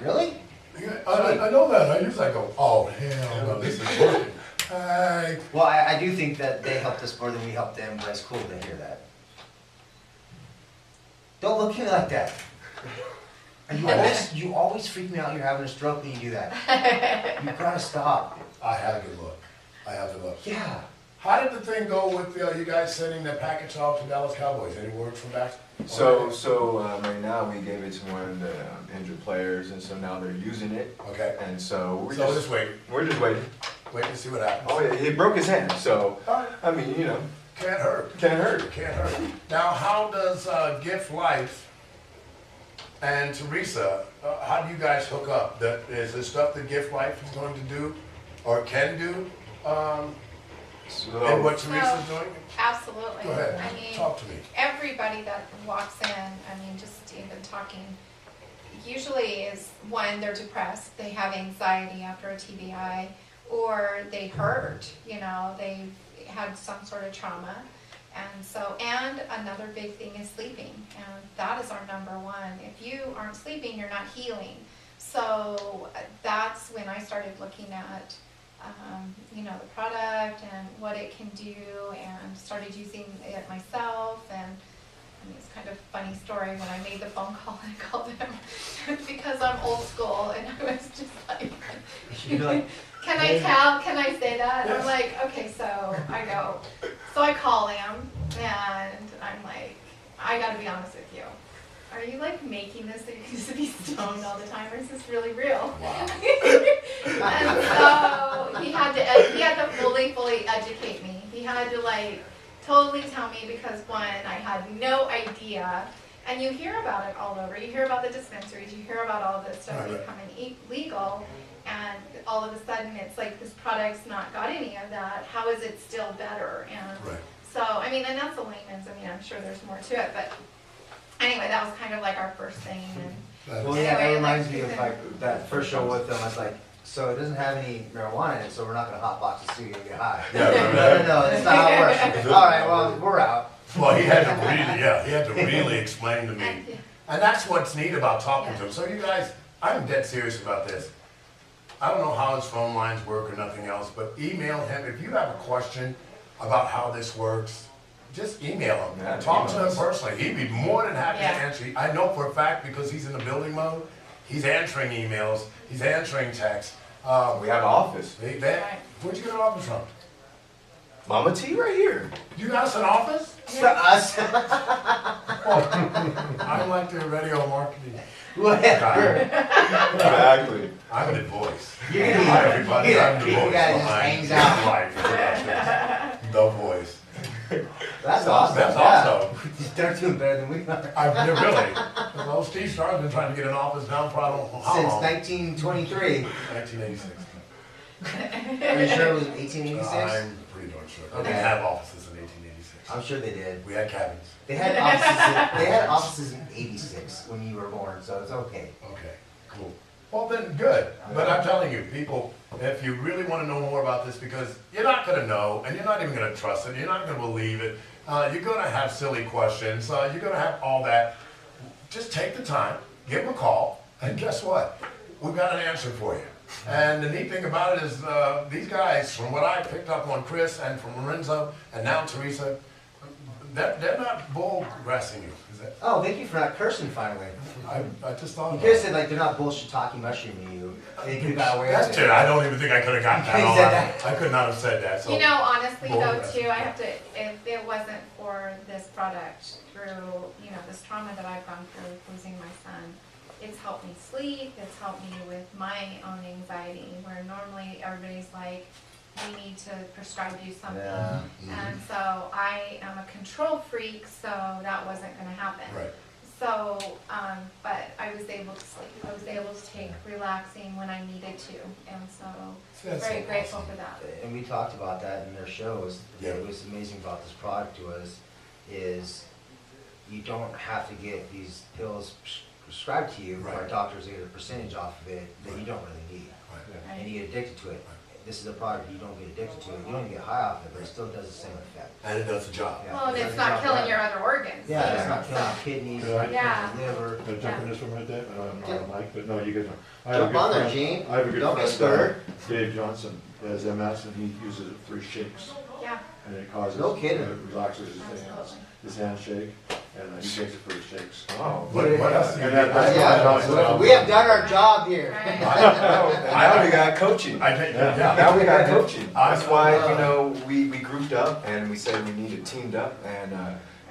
really? Yeah, I know that. I use that. I go, oh, hell no, this is working. Hi. Well, I do think that they helped us more than we helped them, but it's cool to hear that. Don't look at me like that. You always freak me out. You're having a stroke when you do that. You gotta stop. I have to look. Yeah. How did the thing go with you guys sending the package off to Dallas Cowboys? Any word from back? So right now we gave it to one of the injured players, and so now they're using it. Okay. And so We're just waiting. we're just waiting. Waiting to see what happens. Oh yeah, he broke his hand, so All right. I mean, you know, Can't hurt. can't hurt. Can't hurt. Now, how does Gift Life and Teresa, how do you guys hook up? Is there stuff that Gift Life is going to do or can do? And what Teresa's doing? Absolutely. Go ahead. I mean, Talk to me. everybody that walks in, I mean, just even talking, usually is one, they're depressed, they have anxiety after a TBI, or they hurt, you know, they've had some sort of trauma. And so, and another big thing is sleeping, and that is our number one. If you aren't sleeping, you're not healing. So that's when I started looking at you know, the product and what it can do, and started using it myself. And I mean, it's kind of a funny story when I made the phone call and I called him because I'm old school, and I was just like, You're like, can I say that? Yes. I'm like, okay, so I call him and I'm like, I gotta be honest with you. Are you like making this so you can just be stoned all the time, or is this really real? Wow. And so he had to fully educate me. He had to like totally tell me, because one, I had no idea. And you hear about it all over. You hear about the dispensaries, you hear about all this stuff Right. becoming legal, and all of a sudden it's like, this product's not got any of that. How is it still better? And Right. so, I mean, and that's the layman's, I mean, I'm sure there's more to it, but anyway, that was kind of like our first thing. And well, yeah, that Anyway, reminds like- me of like that first show with them. I was like, so it doesn't have any marijuana in it, so we're not gonna hotbox the studio and get high. Yeah, right. No, that's not how it works. All right, well, we're out. Well, he had to really explain to me. And that's what's neat about talking to him. So you guys, I'm dead serious about this. I don't know how his phone lines work or nothing else, but email him. If you have a question about how this works, just email him. Yeah, Talk to email him us. personally. He'd be more than happy to Yeah. answer. I know for a fact because he's in the building mode, he's answering emails, he's answering texts. We have an office. Where'd you get an office from? Mama T right here. You got us an office? Us, I like the radio marketing. whatever. Exactly. I'm the voice. You're gonna be- Hi, everybody. you're I'm the gonna- voice you guys just behind hangs out. Life Productions. The voice. That's awesome. That's yeah. awesome. They're doing better than we are. I really. Well, Steve Starr's been trying to get an office down for I don't know how Since long. 1923. 1986. Are you sure it was 1886? I'm pretty darn sure. They Okay. didn't have offices in 1886. I'm sure they did. We had cabins. They had offices. They had offices in '86 when you were born, so it's okay. Okay, cool. Well, then, good. But I'm telling you, people, if you really want to know more about this, because you're not going to know, and you're not even going to trust it, you're not going to believe it, you're going to have silly questions, you're going to have all that. Just take the time, give them a call, and guess what? We've got an answer for you. And the neat thing about it is these guys, from what I picked up on Chris and from Lorenzo and now Teresa, they're not bull grassing you. Is that? Oh, thank you for not cursing finally. I just thought You about could have it. said like they're not bullshit talking mushrooming you. They could have got away with That's it. it. I don't even think I could have gotten that You all said out. that. I could not have said that. So. You know, honestly Bull though crap. too, I have to, if it wasn't for this product through, you know, this trauma that I've gone through losing my son, it's helped me sleep, it's helped me with my own anxiety, where normally everybody's like, we need to prescribe you something. Yeah. And so I am a control freak, so that wasn't gonna happen. Right. So, but I was able to sleep. I was able to take relaxing when I needed to, and so That's very so grateful awesome. for that. And we talked about that in their shows. Yeah. What was amazing about this product to us is you don't have to get these pills prescribed to you by Right. doctors to get a percentage off of it that you don't really need. Right. And you get addicted to it. This is a product you don't get addicted to. You don't get high off it, but it still does the same effect. And it does the job. Yeah. Well, and It it's does not the job killing right. your other organs. Yeah, it's either, not killing so. your kidneys, Yeah. not Yeah. killing your liver. Can I jump in this one right there? I know I'm not Yeah. on mic, but no, you guys are. I have a Jump good on there, friend- Gene. I have a good Don't get friend, scared. Dave Johnson, has MS, and he uses it for his shakes. Yeah, And it causes. No kidding. It relaxes absolutely. his handshake, and he takes it for his shakes. Oh. What else? do you And get? that's Yeah, we have done our job here. Right. Now we got coaching. I think, Yeah. yeah. Now we got coaching. That's I- why, you know, we grouped up and we said we needed teamed up, and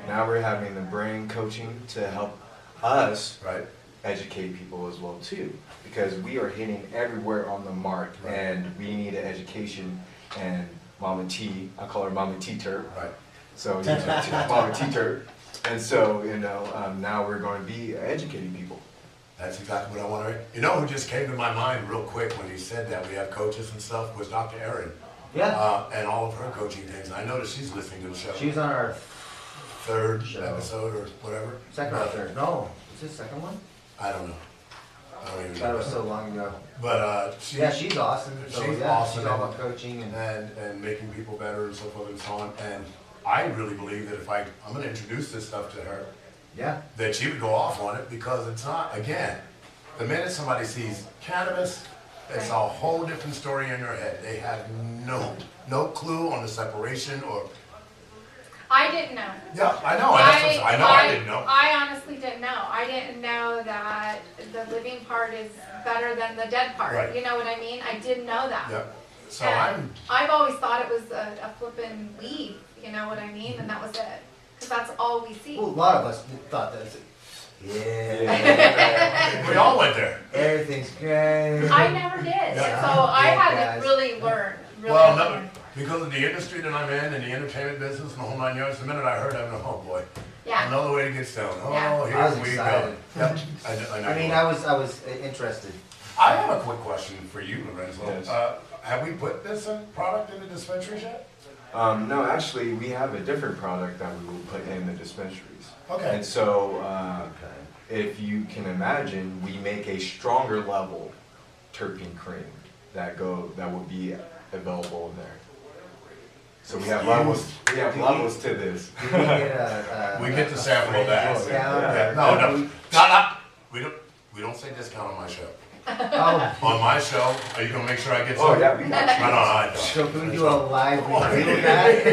now we're having the brain coaching to help us Right. educate people as well too, because we are hitting everywhere on the mark, Right. and we need an education. And Mama T, I call her Mama T-Tur, Right. so you know, Mama T-Tur, and so you know, now we're going to be educating people. That's exactly what I want to hear. You know who just came to my mind real quick when he said that we have coaches and stuff was Dr. Erin. Yeah, And all of her coaching things. I noticed she's listening to the show. she was on our Third Show. episode or whatever. second or third. No, is this second one? I don't know. I don't even That know. was so long ago. But Yeah, she's awesome. So, She's yeah, awesome. She's all about coaching and and making people better and so forth and so on. And I really believe that if I'm going to introduce this stuff to her, yeah. that she would go off on it because it's not, again, the minute somebody sees cannabis, it's a whole different story in their head. They have no clue on the separation or, I didn't know. yeah, I know, I didn't know. I honestly didn't know. I didn't know that the living part is better than the dead part. Right. You know what I mean? I didn't know that. Yeah, so And I've always thought it was a flippin' leaf, you know what I mean? And that was it. Because that's all we see. Well, a lot of us thought that. Yeah. we all went there. Everything's great. I never did. Yeah. So I Yeah, had guys. to really learn. Really Well, learn. because of the industry that I'm in and the entertainment business and the whole 9 yards, the minute I heard, I went, oh boy, Yeah. another way to get stoned. Oh, Yeah. I was here we excited. go. Yep. I know I mean, you I are. was interested. I have a quick question for you, Lorenzo. Yes. Have we put this product in the dispensaries yet? No, actually, we have a different product that we will put in the dispensaries. Okay. And so, if you can imagine, we make a stronger level terpene cream that will be available in there. So we have levels. We have levels to this. Did we get a We get the sample of that. discount? Yeah. or- No, we don't say discount on my show. Oh, On my show, are you gonna make sure I get some? Oh, yeah, we got you. Right on, I so can we do a live review of that?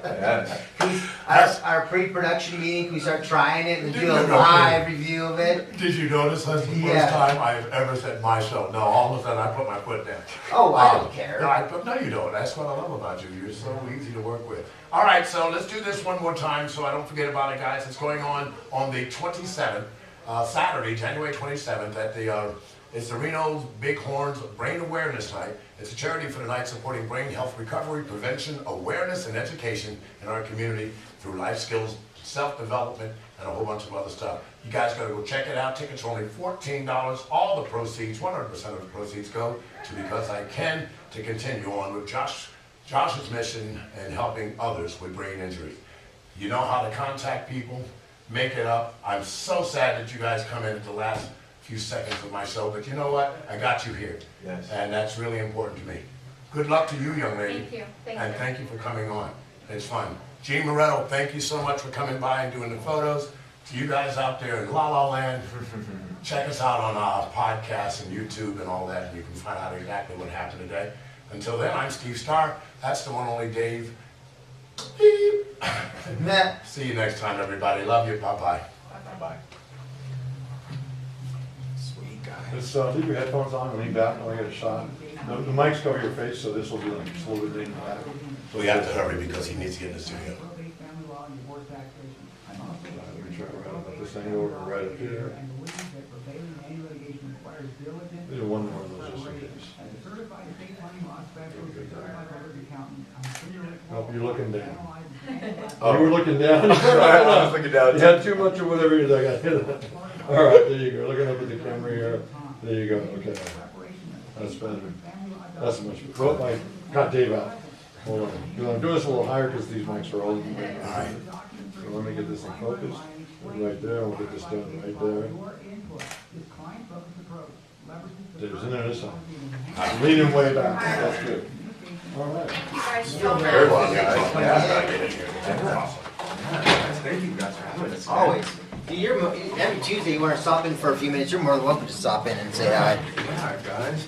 Yes. Our pre-production meeting, can we start trying it and do a No. live review of it? Did you notice that's the Yeah. first time I've ever said my show? No, all of a sudden I put my foot down. Oh, I don't care. No, you don't. That's what I love about you. You're so easy to work with. All right, so let's do this one more time so I don't forget about it, guys. It's going on the 27th, Saturday, January 27th at the it's the Reno's Bighorns Brain Awareness Night. It's a charity for the night supporting brain health recovery, prevention, awareness, and education in our community through life skills, self-development, and a whole bunch of other stuff. You guys gotta go check it out. Tickets are only $14. All the proceeds, 100% of the proceeds go to Because I Can to continue on with Josh's mission in helping others with brain injury. You know how to contact people, make it up. I'm so sad that you guys come in at the last few seconds of my show, but you know what? I got you here. Yes. And that's really important to me. Good luck to you, young lady. Thank you, thank And you. thank you for coming on. It's fun. Gene Moretto, thank you so much for coming by and doing the photos. To you guys out there in La La Land, check us out on our podcast and YouTube and all that, and you can find out exactly what happened today. Until then, I'm Steve Starr. That's the one only Dave. Beep. Nah. See you next time, everybody. Love you. Bye-bye. Bye. Sweet guy. Let's leave your headphones on, lean back, and I get a shot. The mics cover your face, so this will be like a little bit leaning back. We have to hurry because he needs to get in the studio. Let me try right about this thing over right up here. There's one more of those just in case. Oh, you're looking down. You were looking down. I was looking down. You had too much of whatever you're like. All right, there you go. Looking up at the camera here. There you go. Okay. That's better. That's much better. Well, I got Dave out. Hold on. I'm doing this a little higher because these mics are all in there. All right. So let me get this thing focused. Right there. We'll get this done right there. Dave's in there this time. I'm leaning way back. That's good. All right. You guys so much. Very well, guys. Yeah, get in here. Awesome. Thank you guys for having us. Always. Every Tuesday you want to stop in for a few minutes, you're more than welcome to stop in and say hi. Yeah, guys.